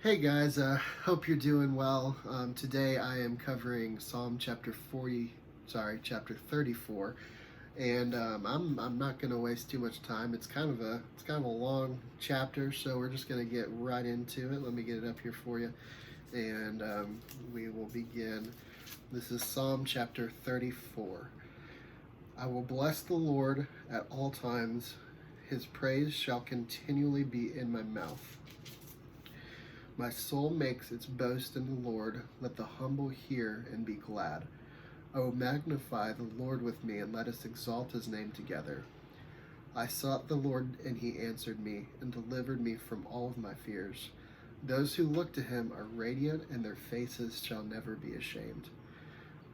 Hey guys, hope you're doing well. Today I am covering Psalm chapter 34, and I'm not going to waste too much time. It's kind of a long chapter, so we're just going to get right into it. Let me get it up here for you, and we will begin. This is Psalm chapter 34. I will bless the Lord at all times; His praise shall continually be in my mouth. My soul makes its boast in the Lord. Let the humble hear and be glad. O magnify the Lord with me, and let us exalt his name together. I sought the Lord, and he answered me, and delivered me from all of my fears. Those who look to him are radiant, and their faces shall never be ashamed.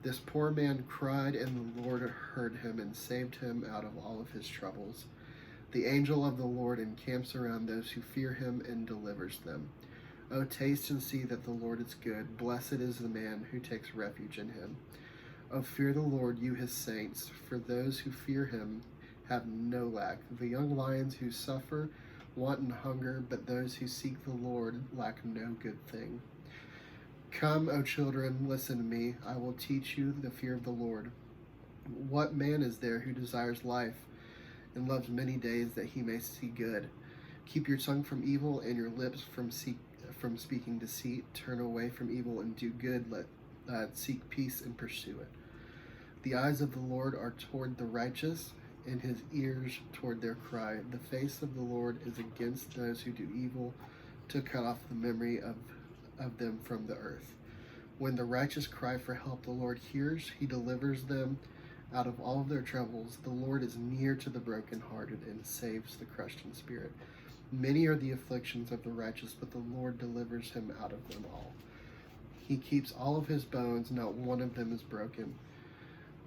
This poor man cried, and the Lord heard him and saved him out of all of his troubles. The angel of the Lord encamps around those who fear him and delivers them. O taste and see that the Lord is good. Blessed is the man who takes refuge in him. O fear the Lord, you his saints, for those who fear him have no lack. The young lions who suffer want and hunger, but those who seek the Lord lack no good thing. Come, O children, listen to me. I will teach you the fear of the Lord. What man is there who desires life and loves many days that he may see good? Keep your tongue from evil and your lips from speaking deceit. Turn away from evil and do good. Seek peace and pursue it. The eyes of the Lord are toward the righteous, and his ears toward their cry. The face of the Lord is against those who do evil, to cut off the memory of them from the earth. When the righteous cry for help, the Lord hears. He delivers them out of all of their troubles. The Lord is near to the brokenhearted and saves the crushed in spirit. Many are the afflictions of the righteous, but the Lord delivers him out of them all. He keeps all of his bones, not one of them is broken.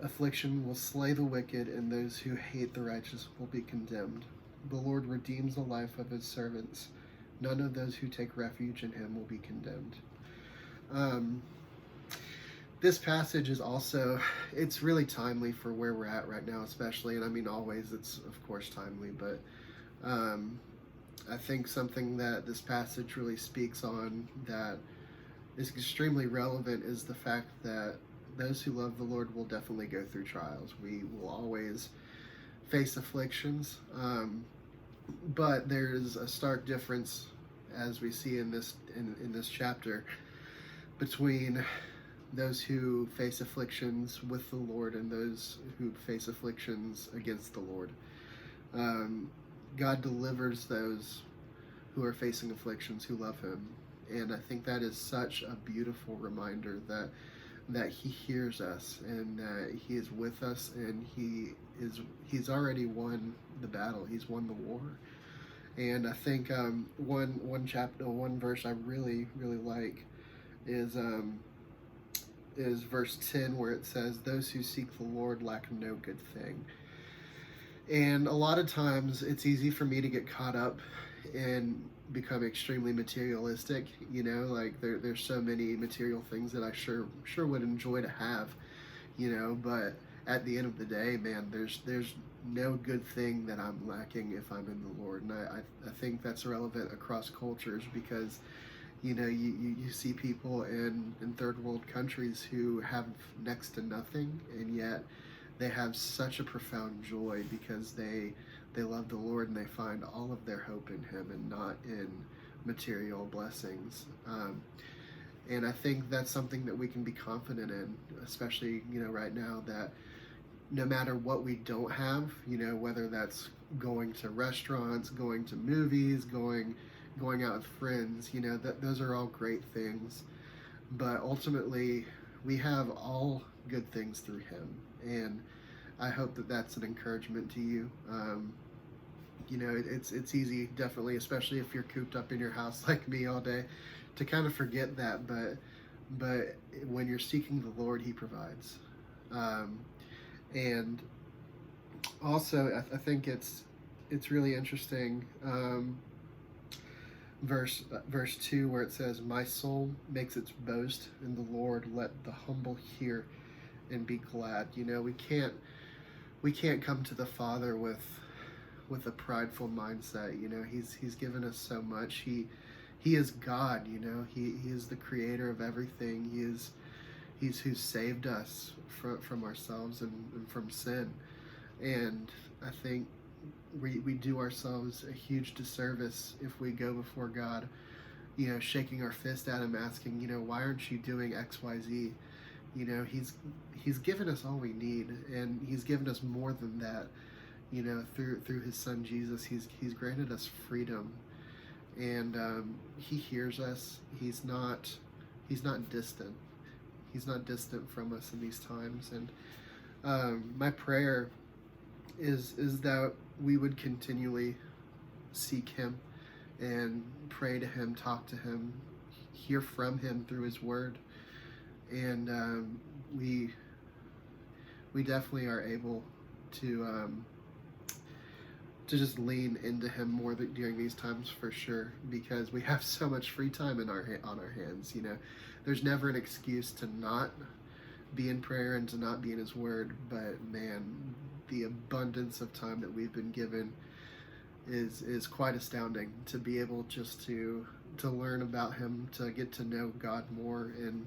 Affliction will slay the wicked, and those who hate the righteous will be condemned. The Lord redeems the life of his servants. None of those who take refuge in him will be condemned. This passage is it's really timely for where we're at right now, especially, and I mean always it's of course timely, but I think something that this passage really speaks on that is extremely relevant is the fact that those who love the Lord will definitely go through trials. We will always face afflictions, but there's a stark difference, as we see in this chapter, between those who face afflictions with the Lord and those who face afflictions against the Lord. God delivers those who are facing afflictions who love him. And I think that is such a beautiful reminder that he hears us and that he is with us, and he's already won the battle. He's won the war. And I think one verse I really like is verse 10, where it says, "Those who seek the Lord lack no good thing." And a lot of times it's easy for me to get caught up and become extremely materialistic. Like there's so many material things that I sure would enjoy to have, but at the end of the day, man, there's no good thing that I'm lacking if I'm in the Lord. And I think that's relevant across cultures, because you see people in third world countries who have next to nothing, and yet they have such a profound joy because they love the Lord, and they find all of their hope in him and not in material blessings. And I think that's something that we can be confident in, especially right now, that no matter what we don't have, whether that's going to restaurants, going to movies, going out with friends, those are all great things, but ultimately we have all good things through him. And I hope that that's an encouragement to you. It's easy, definitely, especially if you're cooped up in your house like me all day, to kind of forget that. But when you're seeking the Lord, he provides. And also, I think it's really interesting. Verse 2, where it says, "My soul makes its boast in the Lord. Let the humble hear and be glad." We can't come to the Father with a prideful mindset. He's given us so much. He is God, you know. He is the creator of everything. He's who saved us from ourselves and from sin. And I think we do ourselves a huge disservice if we go before God, you know, shaking our fist at him, asking, you know, why aren't you doing X, Y, Z? You know, he's given us all we need, and he's given us more than that. You know, through his son Jesus, he's granted us freedom, and he hears us. He's not distant. He's not distant from us in these times. And my prayer is that we would continually seek him and pray to him, talk to him, hear from him through his word, and we definitely are able to just lean into him more during these times, for sure, because we have so much free time on our hands. You know, there's never an excuse to not be in prayer and to not be in his word, but man, the abundance of time that we've been given is quite astounding, to be able just to learn about him, to get to know God more. And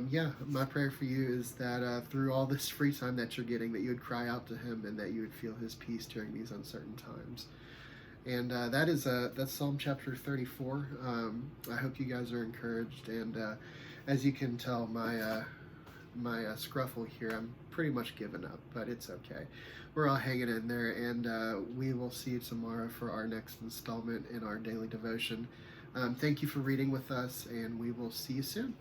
yeah, my prayer for you is that through all this free time that you're getting, that you would cry out to him and that you would feel his peace during these uncertain times. And that's Psalm chapter 34. I hope you guys are encouraged. And as you can tell, my scruffle here, I'm pretty much given up, but it's okay. We're all hanging in there, and we will see you tomorrow for our next installment in our daily devotion. Thank you for reading with us, and we will see you soon.